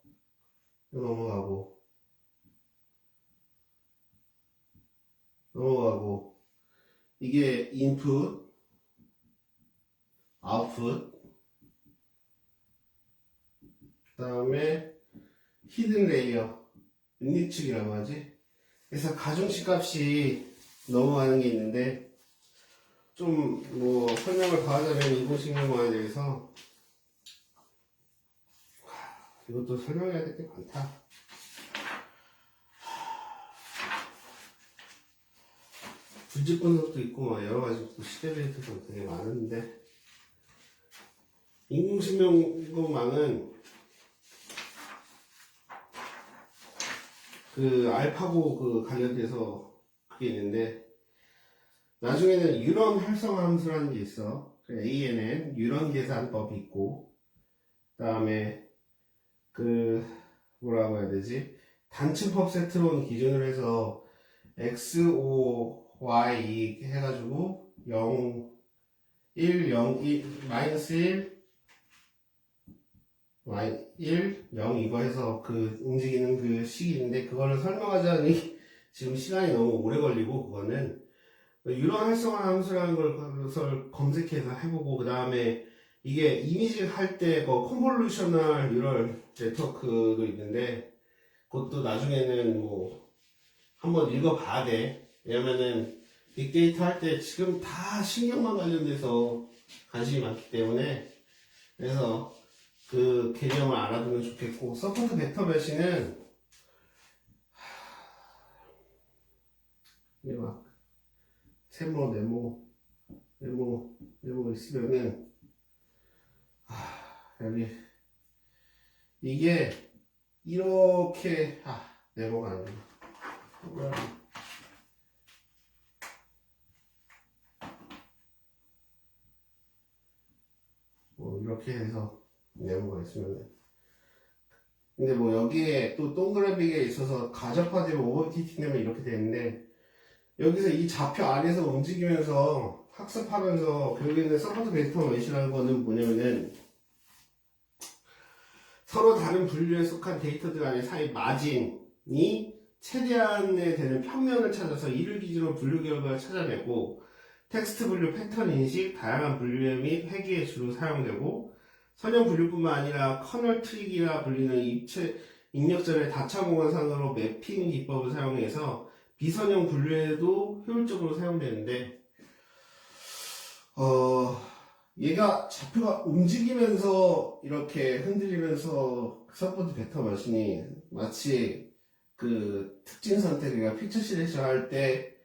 넘어가고 이게 인풋, 아웃풋, 그 다음에 히든 레이어, 은닉축이라고 하지. 그래서 가중치 값이 넘어가는 게 있는데, 좀 뭐 설명을 더 하자면 인공신경망에 대해서 이것도 설명해야 될 게 많다. 분집 분석도 있고 막 여러 가지 시대베이트도 되게 많은데, 인공신경망은 그 알파고 관련돼서 그게 있는데, 나중에는 유런 활성화 함수라는 게 있어. ANN 유런 계산법이 있고, 그 다음에 뭐라고 해야 되지? 단층 펍세트론 기준으로 해서 XO, Y 해가지고 0, 1, 0, 1, 마이너스 1, 1, 0 이거 해서 움직이는 그 식이 있는데, 그거를 설명하자니 지금 시간이 너무 오래 걸리고, 그거는 유런 활성화 함수라는 걸 검색해서 해보고, 그 다음에 이게 이미지 할 때 컨볼루셔널 뉴럴 네트워크도 있는데, 그것도 나중에는 뭐 한번 읽어봐야 돼. 왜냐면은 빅데이터 할 때 지금 다 신경만 관련돼서 관심이 많기 때문에, 그래서 그 개념을 알아두면 좋겠고, 서포트 벡터 배치는 이게 막 세모, 네모 있으면은 여기 이게 이렇게 네모가 아니고 뭐 이렇게 해서 네모가 있으면. 근데 뭐 여기에 또 동그라미가 있어서 가접화되면 오버티팅 되면 이렇게 되는데, 여기서 이 좌표 안에서 움직이면서 학습하면서 결국에는 서포트 벡터 메시라는 거는 뭐냐면은 서로 다른 분류에 속한 데이터들 간의 사이 마진이 최대한의 되는 평면을 찾아서 이를 기준으로 분류 결과를 찾아내고, 텍스트 분류 패턴 인식, 다양한 분류 및 회계에 주로 사용되고, 선형 분류뿐만 아니라 커널 트릭이라 불리는 입력전의 다차 공간상으로 매핑 기법을 사용해서 비선형 분류에도 효율적으로 사용되는데, 얘가 좌표가 움직이면서 이렇게 흔들리면서 서포트 벡터 머신이 마치 그 특징 선택이나 픽처 시렉션 할 때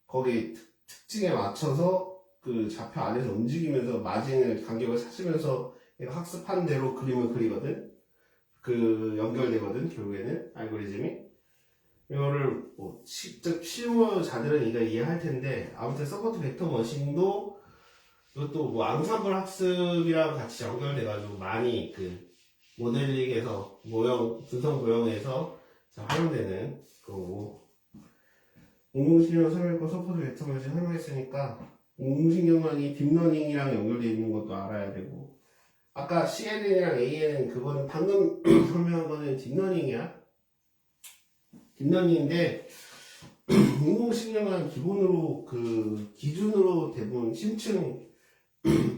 거기 특징에 맞춰서 그 좌표 안에서 움직이면서 마진을 간격을 찾으면서 얘가 학습한 대로 그림을 그리거든. 그 연결되거든. 결국에는 알고리즘이 이거를 뭐 직접 실무 자들은 이거 이해할 텐데, 아무튼 서포트 벡터 머신도 이것도 뭐 앙상블 학습이랑 같이 연결돼가지고 많이 그 모델링에서 모형 분석 모형에서 활용되는 거고, 인공신경 설명과 서포트 벡터 머신 설명했으니까 인공신경학이 딥러닝이랑 연결되어 있는 것도 알아야 되고, 아까 CNN이랑 ANN 그거는 방금 설명한 거는 딥러닝이야. 딥러닝인데 인공신경은 기본으로 그 기준으로 대부분 심층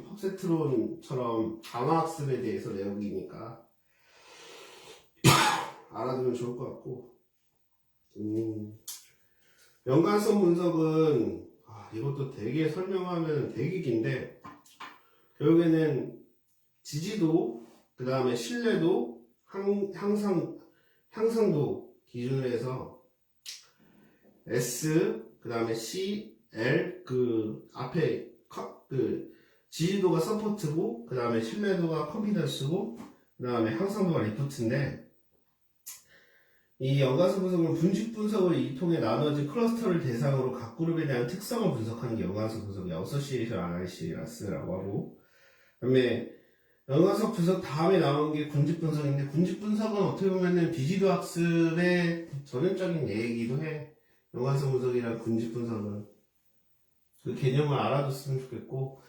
퍼셉트론처럼 강화학습에 대해서 내용이니까 알아두면 좋을 것 같고, 연관성 분석은 이것도 되게 설명하면 되게 긴데, 결국에는 지지도, 그 다음에 신뢰도, 향상도 기준으로 해서 S, 그 다음에 C, L, 그 앞에 지지도가 서포트고, 그 다음에 신뢰도가 컨피던스고, 그 다음에 향상도가 리포트인데, 이 연관성 분석은 분식 분석을 이통에 나눠진 클러스터를 대상으로 각 그룹에 대한 특성을 분석하는 게 연관성 분석이야. 어소시에이션 아나리시스라고 하고, 그 다음에 연관성 분석 다음에 나온 게 군집 분석인데, 군집 분석은 어떻게 보면은 비지도 학습의 전형적인 예이기도 해. 연관성 분석이랑 군집 분석은 그 개념을 알아뒀으면 좋겠고,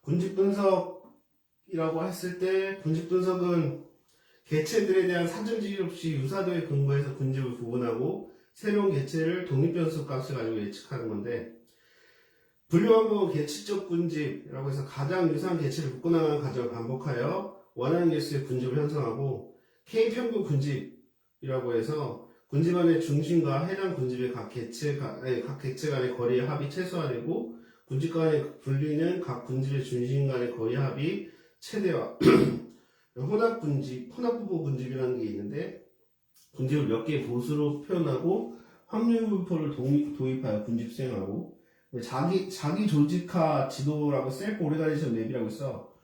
군집 분석이라고 했을 때 군집 분석은 개체들에 대한 사전 지질 없이 유사도에 근거해서 군집을 구분하고 새로운 개체를 독립변수 값을 가지고 예측하는 건데, 분류 방법은 개체적 군집이라고 해서 가장 유사한 개체를 묶어나가는 과정을 반복하여 원하는 개수의 군집을 형성하고, K평균 군집이라고 해서 군집 안의 중심과 해당 군집의 각 개체 간의 거리의 합이 최소화되고, 군집 간의 분리는 각 군집의 중심 간의 거리 합이 최대화. 혼합부호 군집이라는 게 있는데, 군집을 몇 개의 보수로 표현하고 확률분포를 도입하여 군집 수행하고, 자기 조직화 지도라고 셀프 오리가니션 맵이라고 있어.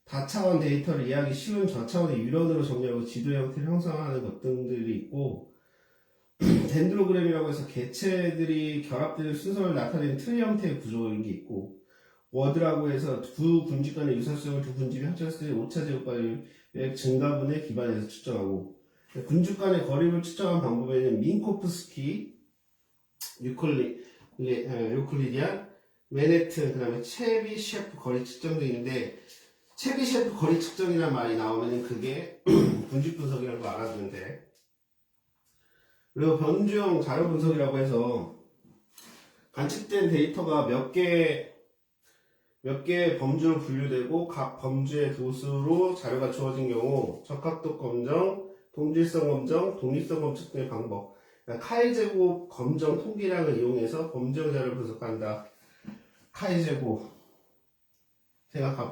다차원 데이터를 이해하기 쉬운 저차원의 유런으로 정리하고 지도 형태를 형성하는 것 등들이 있고, 덴드로그램이라고 해서 개체들이 결합되는 순서를 나타내는 틀 형태의 구조인 게 있고, 워드라고 해서 두 군집 간의 유사성을 두 군집이 합쳤을 때 오차 제곱과의 증가분에 기반해서 측정하고, 군집 간의 거리를 측정한 방법에는 민코프스키, 유클리디안, 맨해튼, 그 다음에 체비셰프 거리 측정도 있는데, 체비셰프 거리 측정이라는 말이 나오면 그게 군집 분석이라는 거 알아두면 돼. 그리고 변주형 자료 분석이라고 해서 관측된 데이터가 몇 개의 범주로 분류되고 각 범주의 도수로 자료가 주어진 경우 적합도 검정, 동질성 검정, 독립성 검증 등의 방법, 그러니까 카이제곱 검정 통계량을 이용해서 범주형 자료를 분석한다. 카이제곱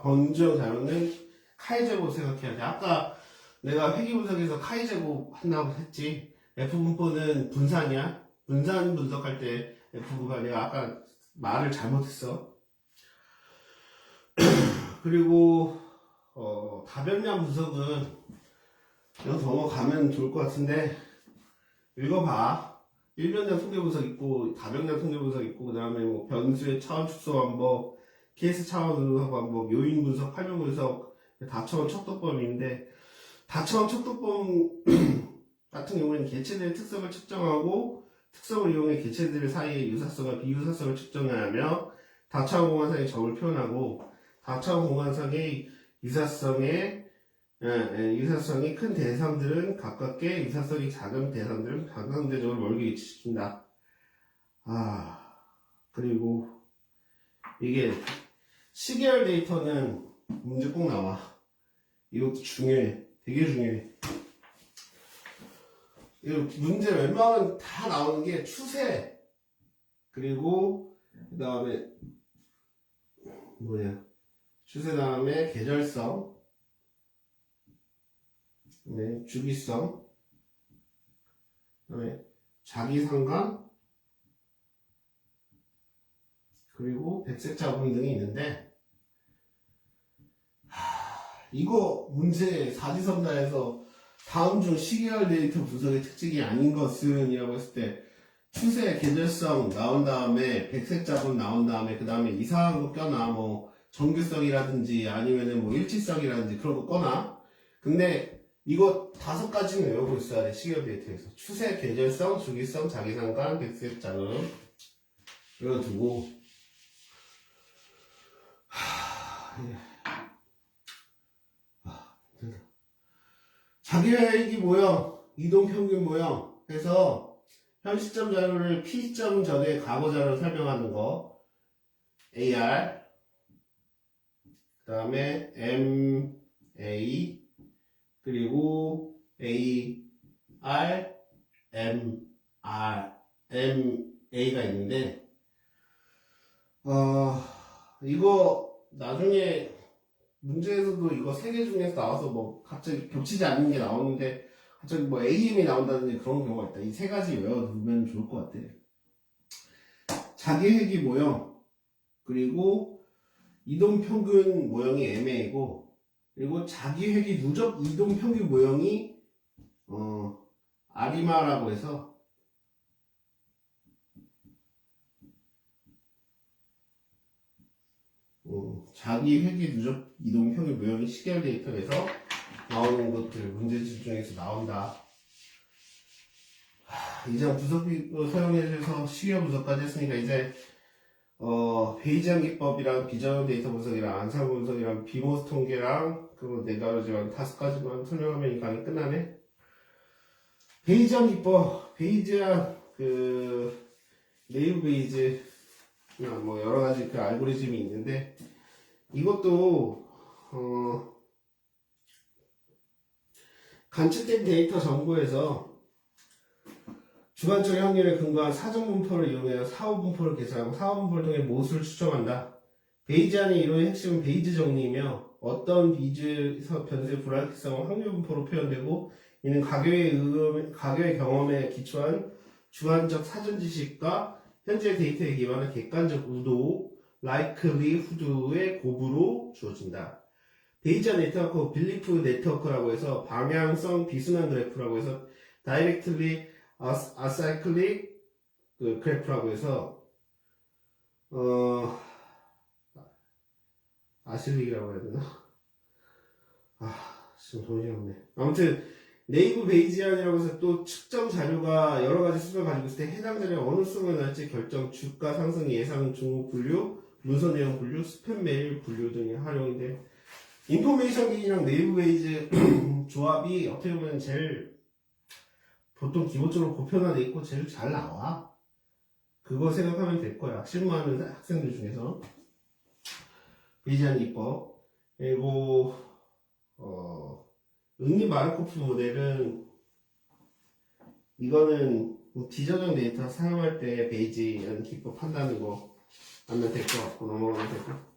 범주형 자료는 카이제곱 생각해야 돼. 아까 내가 회귀 분석에서 카이제곱 한다고 했지. F분포는 분산이야. 분산 분석할 때 F분포가 내가 아까 말을 잘못했어. 그리고 다변량 분석은 이거 넘어가면 좋을 것 같은데 읽어봐. 일변량 통계 분석 있고 다변량 통계 분석 있고, 그 다음에 뭐 변수의 차원 축소 방법, 케이스 차원 분석 방법, 요인 분석, 활용 분석, 다차원 척도법인데, 다차원 척도법 같은 경우에는 개체들의 특성을 측정하고 특성을 이용해 개체들 사이의 유사성과 비유사성을 측정하며 다차원 공간상의 점을 표현하고 다차원 공간상의 유사성이 큰 대상들은 가깝게 유사성이 작은 대상들은 상대적으로 멀게 위치시킨다. 그리고 이게 시계열 데이터는 문제 꼭 나와. 이것도 중요해. 되게 중요해. 문제 웬만하면 다 나오는 게 추세, 그리고 그 다음에 추세 다음에 계절성, 주기성, 그 다음에 자기상관, 그리고 백색 자본 등이 있는데, 이거 문제 사지선다에서 다음 중 시계열 데이터 분석의 특징이 아닌 것은 이라고 했을 때 추세, 계절성 나온 다음에 백색 자본 나온 다음에 그 다음에 이상한 거 껴나 뭐 정규성이라든지 아니면은 뭐 일치성이라든지 그런 거 꺼나. 근데 이거 5가지는 외우고 있어야 돼. 시계열 데이터에서 추세, 계절성, 주기성, 자기상관, 백색 자본 이거 두고 자기회의기 모형, 이동평균 모형 해서 현 시점 자료를 P 시점 전에 과거 자료를 설명하는 거 AR, 그 다음에 MA, 그리고 AR, MA가 있는데 이거 나중에 문제에서도 이거 3개 중에서 나와서 뭐 갑자기 겹치지 않는 게 나오는데 갑자기 뭐 AM이 나온다든지 그런 경우가 있다. 이 3가지 외워두면 좋을 것 같아. 자기회기 모형, 그리고 이동평균 모형이 MA고, 그리고 자기회기 누적 이동평균 모형이 아리마라고 해서 자기 회귀 누적 이동 평균 모형이 시계열 데이터에서 나오는 것들 문제집 중에서 나온다. 이제 분석비로 사용해서 시계열 분석까지 했으니까 이제 베이지안 기법이랑 비전형 데이터 분석이랑 안상 분석이랑 비모스 통계랑 그리고 4가지만 5가지만 설명하면 이 강의 끝나네. 베이지안 기법, 베이지안 네이브 베이지 뭐 여러가지 그 알고리즘이 있는데 이것도 관측된 데이터 정보에서 주관적 확률에 근거한 사정분포를 이용해서 사후분포를 계산하고 사후분포를 통해 모수를 추정한다. 베이지안의 이론의 핵심은 베이지 정리이며 어떤 비즈에서 변수의 불확실성은 확률분포로 표현되고 이는 가교의 경험에 기초한 주관적 사전지식과 현재 데이터에 기반한 객관적 우도, likelihood의 곱으로 주어진다. 베이지안 네트워크, 빌리프 네트워크라고 해서 방향성 비순환 그래프라고 해서 directly acyclic 그래프라고 해서 아실릭이라고 해야 되나? 지금 돈이 없네. 아무튼 네이브 베이지안이라고 해서 또 측정 자료가 여러가지 수를 가지고 있을 때 해당 자료에 어느 수를 넣을지 결정, 주가 상승 예상 중국 분류, 문서 내용 분류, 스팸 메일 분류 등의 활용인데 인포메이션 기기랑 네이브 베이지 조합이 어떻게 보면 제일 보통 기본적으로 보편화돼 있고 제일 잘 나와. 그거 생각하면 될 거야. 실무하는 학생들 중에서. 베이지안 기법. 그리고 응리 마르코프 모델은 이거는 비전형 데이터 사용할 때 베이지안 기법 한다는 거 알면 될 것 같고 넘어가면 되고.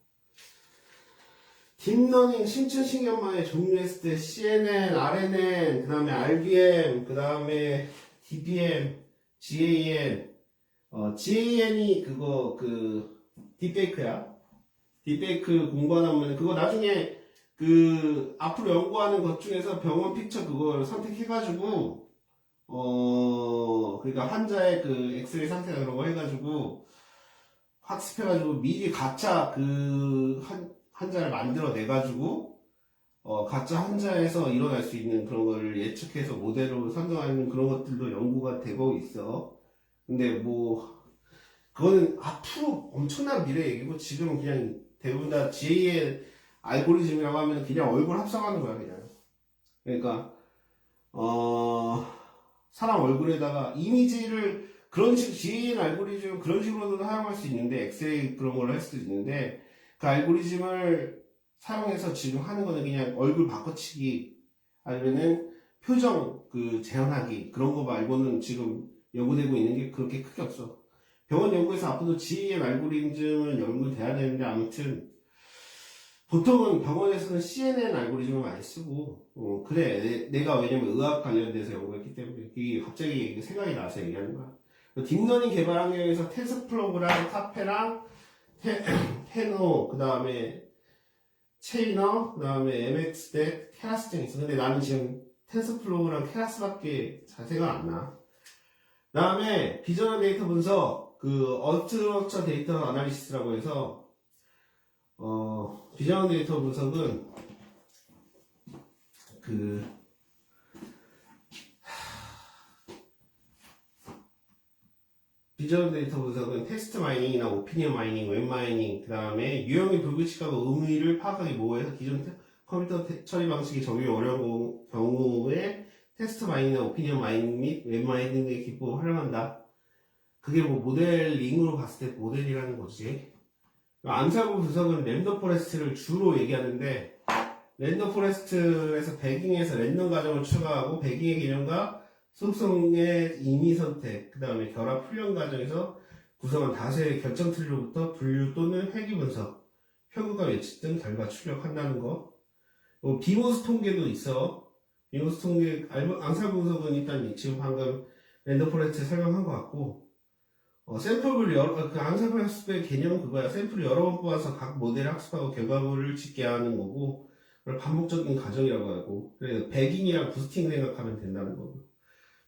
딥러닝 심층신경망에 종류했을 때 CNN, RNN, 그 다음에 RBM, 그 다음에 DBM, GAN, GAN이 딥페이크야. 딥페이크 공부하면 그거 나중에 앞으로 연구하는 것 중에서 병원 픽처 그걸 선택해가지고, 그러니까 환자의 엑스레이 상태나 그런 거 해가지고, 학습해가지고 미리 가짜 환자를 만들어내가지고 가짜 환자에서 일어날 수 있는 그런 걸 예측해서 모델로 선정하는 그런 것들도 연구가 되고 있어. 근데 뭐 그거는 앞으로 엄청난 미래 얘기고 지금 그냥 대부분 다 GA의 알고리즘이라고 하면 그냥 얼굴 합성하는 거야 그냥. 그러니까 사람 얼굴에다가 이미지를 그런 식 GAN 알고리즘 그런 식으로도 사용할 수 있는데 엑스레이 그런 걸로 할 수도 있는데 그 알고리즘을 사용해서 지금 하는 거는 그냥 얼굴 바꿔치기 아니면은 표정 그 재현하기 그런 거 말고는 지금 연구되고 있는 게 그렇게 크게 없어. 병원 연구에서 앞으로 GAN 알고리즘은 연구돼야 되는데 아무튼 보통은 병원에서는 CNN 알고리즘을 많이 쓰고 그래 내가 왜냐면 의학 관련돼서 연구했기 때문에 이게 갑자기 생각이 나서 얘기하는 거야. 딥러닝 개발 환경에서 텐서플로우랑 카페랑 테노 그 다음에 체이너 그 다음에 MX대 케라스 등이 있어. 근데 나는 지금 텐서플로우랑 케라스밖에 잘 생각 안 나. 그 다음에 비전한 데이터 분석 그 언스트럭처 데이터 아나리시스라고 해서 비전 데이터 분석은 그 비전 데이터 분석은 텍스트 마이닝이나 오피니언 마이닝, 웹 마이닝, 그 다음에 유형이 불규칙하고 의미를 파악하기 모호해서 기존 컴퓨터 처리 방식이 적용이 어려운 경우에 텍스트 마이닝이나 오피니언 마이닝 및 웹 마이닝의 기법을 활용한다. 그게 뭐 모델링으로 봤을 때 모델이라는 거지. 암살부 분석은 랜덤 포레스트를 주로 얘기하는데 랜덤 포레스트에서 배깅에서 랜덤 가정을 추가하고 배깅의 개념과 속성의 임의 선택, 그 다음에 결합 훈련 과정에서 구성한 다수의 결정 트리로부터 분류 또는 회귀 분석, 표구가 예측 등 결과 출력한다는 거. 비모스 통계도 있어. 비모스 통계, 암살 분석은 일단 지금 방금 랜덤 포레스트 설명한 것 같고, 샘플을 그 암살 학습의 개념은 그거야. 샘플을 여러 번 뽑아서 각 모델을 학습하고 결과물을 짓게 하는 거고, 그걸 반복적인 과정이라고 하고, 그래서 배깅이랑 부스팅 생각하면 된다는 거고.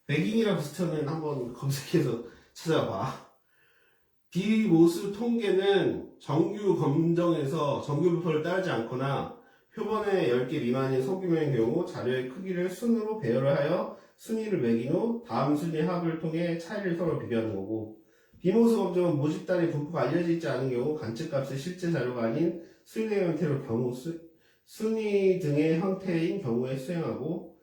배깅이랑 부스팅은 한번 검색해서 찾아봐. 비모스 통계는 정규 검정에서 정규 분포를 따르지 않거나 표본의 10개 미만인 소규모인 경우 자료의 크기를 순으로 배열을 하여 순위를 매긴 후 다음 순위 합을 통해 차이를 서로 비교하는 거고, 비모스 검정은 모집 단위 분포가 알려져 있지 않은 경우 관측값의 실제 자료가 아닌 순위의 형태로 경우 순위 등의 형태인 경우에 수행하고,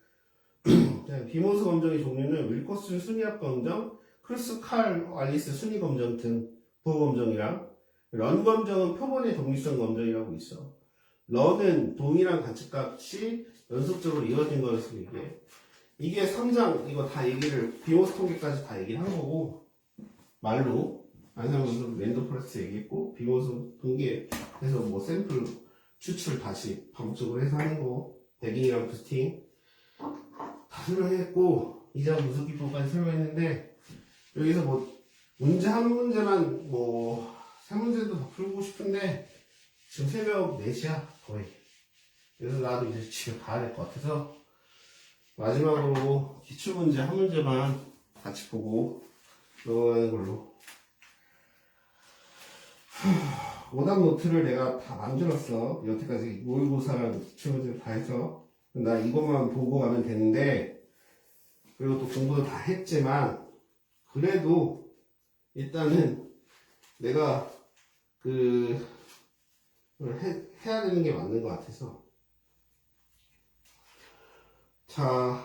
비모스 검정의 종류는 윌코슨 순위합 검정, 크루스 칼 알리스 순위 검정 등 부호 검정이랑 런 검정은 표본의 독립성 검정이라고 있어. 런은 동일한 관측값이 연속적으로 이어진 것을 얘기해. 이게 3장 이거 다 얘기를 비모스 통계까지 다 얘기를 한 거고 말로 안상문서 랜덤 포레스트 얘기했고 비모스 통계에서 뭐 샘플 추출 다시 반복적으로 해서 하는 거 배깅이랑 부스팅 다 설명했고 이장 분석 기법까지 설명했는데 여기서 뭐 문제 한 문제만 뭐 세 문제도 더 풀고 싶은데 지금 새벽 4시야 거의. 그래서 나도 이제 집에 가야 될 것 같아서 마지막으로 기출문제 한 문제만 같이 보고 넘어가는 걸로. 오답 노트를 내가 다 만들었어. 여태까지 모의고사랑 기출문제 다 해서 나 이것만 보고 가면 되는데, 그리고 또 공부도 다 했지만 그래도 일단은 내가 해야 되는 게 맞는 것 같아서. 자,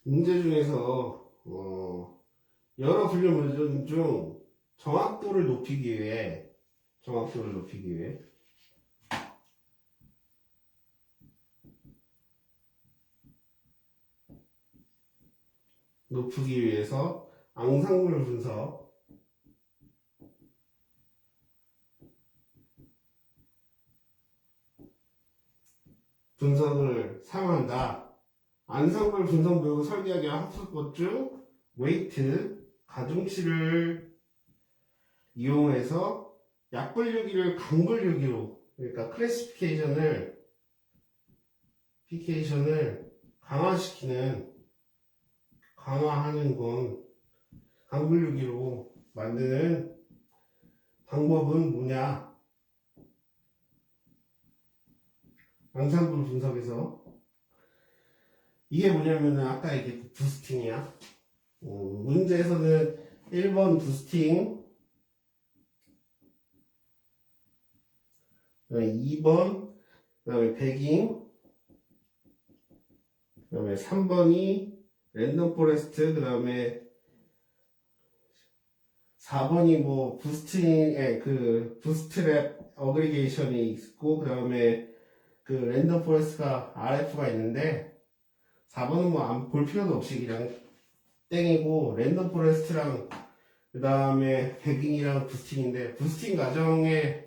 문제 중에서 여러 분류 문제 중 정확도를 높이기 위해 높이기 위해서 앙상블 분석을 사용한다. 앙상블 분석 모형을 설계하기 위한 학습법 중 웨이트, 가중치를 이용해서 약분류기를 강분류기로 그러니까 피케이션을 강화하는 건 강분류기로 만드는 방법은 뭐냐? 앙상블 분석에서 이게 뭐냐면은 아까 이게 부스팅이야. 문제에서는 1번 부스팅, 2번, 그 다음에 배깅, 그 다음에 3번이 랜덤 포레스트, 그 다음에 4번이 뭐 부스팅에 그 부스트랩 어그리게이션이 있고, 그 다음에 그 랜덤 포레스트가 RF가 있는데 4번은 뭐 안 볼 필요도 없이 그냥 땡이고, 랜덤 포레스트랑 그 다음에 배깅이랑 부스팅인데, 부스팅 과정에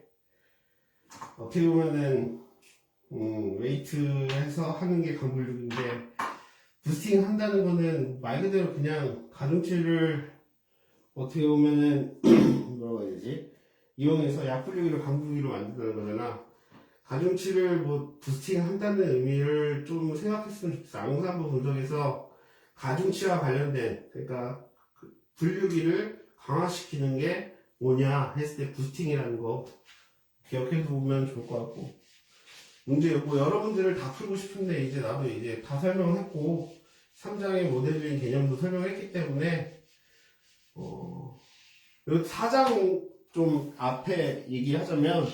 어떻게 보면은 웨이트해서 하는 게 강분류인데, 부스팅 한다는 거는 말 그대로 그냥 가중치를 어떻게 보면은 뭐라고 해야 되지? 이용해서 약분류기로 강분류기로 만든다는 거잖아. 가중치를 뭐 부스팅 한다는 의미를 좀 생각했으면 좋겠어. 앙상블 분석에서 가중치와 관련된, 그러니까 분류기를 강화시키는 게 뭐냐 했을 때 부스팅이라는 거 기억해 보면 좋을 것 같고, 문제 뭐 여러 문제를 다 풀고 싶은데 이제 나도 이제 다 설명했고 3장의 모델링 개념도 설명했기 때문에 요 4장 좀 앞에 얘기하자면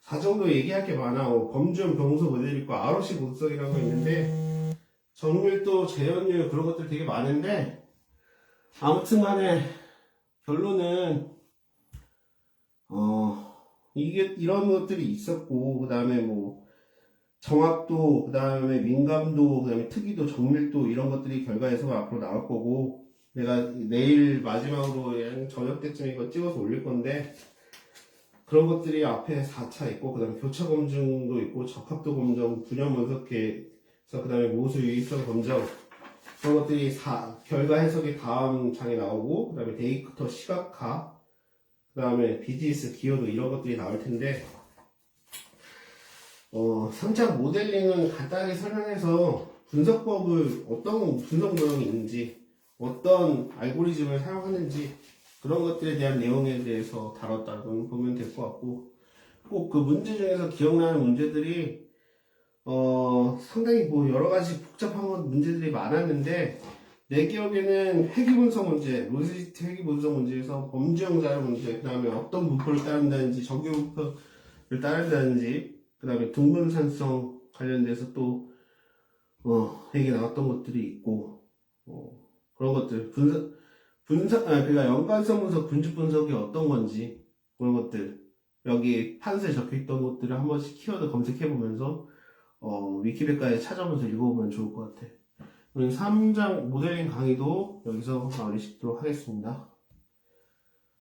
4장도 얘기할 게 많아. 검준, 병소 모델 있고 ROC 분석이라는 거 있는데 정밀도, 재현율 그런 것들 되게 많은데, 아무튼 간에 결론은 이게 이런 것들이 있었고, 그 다음에 뭐 정확도, 그 다음에 민감도, 그 다음에 특이도, 정밀도 이런 것들이 결과에서 앞으로 나올 거고, 내가 내일 마지막으로 저녁 때쯤 이거 찍어서 올릴 건데, 그런 것들이 앞에 4차 있고, 그 다음에 교차 검증도 있고, 적합도 검정, 분열 분석해서 그 다음에 모수 유의성 검정, 그런 것들이 결과 해석이 다음 장에 나오고, 그 다음에 데이터 시각화, 그 다음에 비즈니스 기여도 이런 것들이 나올 텐데, 3차 모델링은 간단하게 설명해서 분석법을 어떤 분석 모형이 있는지, 어떤 알고리즘을 사용하는지, 그런 것들에 대한 내용에 대해서 다뤘다고 보면 될 것 같고, 꼭 그 문제 중에서 기억나는 문제들이 상당히 뭐 여러 가지 복잡한 문제들이 많았는데, 내 기억에는 회귀분석 문제, 로지스트 회귀분석 문제에서 범주형 자료 문제, 그 다음에 어떤 분포를 따른다든지, 정규 분포를 따른다든지, 그 다음에 등분산성 관련돼서 또 얘기 나왔던 것들이 있고, 그런 것들, 그러니까 연관성 분석, 군집 분석이 어떤 건지, 그런 것들, 여기 판서에 적혀 있던 것들을 한 번씩 키워드 검색해 보면서 위키백과에 찾아보면서 읽어보면 좋을 것 같아. 오늘 3장 모델링 강의도 여기서 마무리 짓도록 하겠습니다.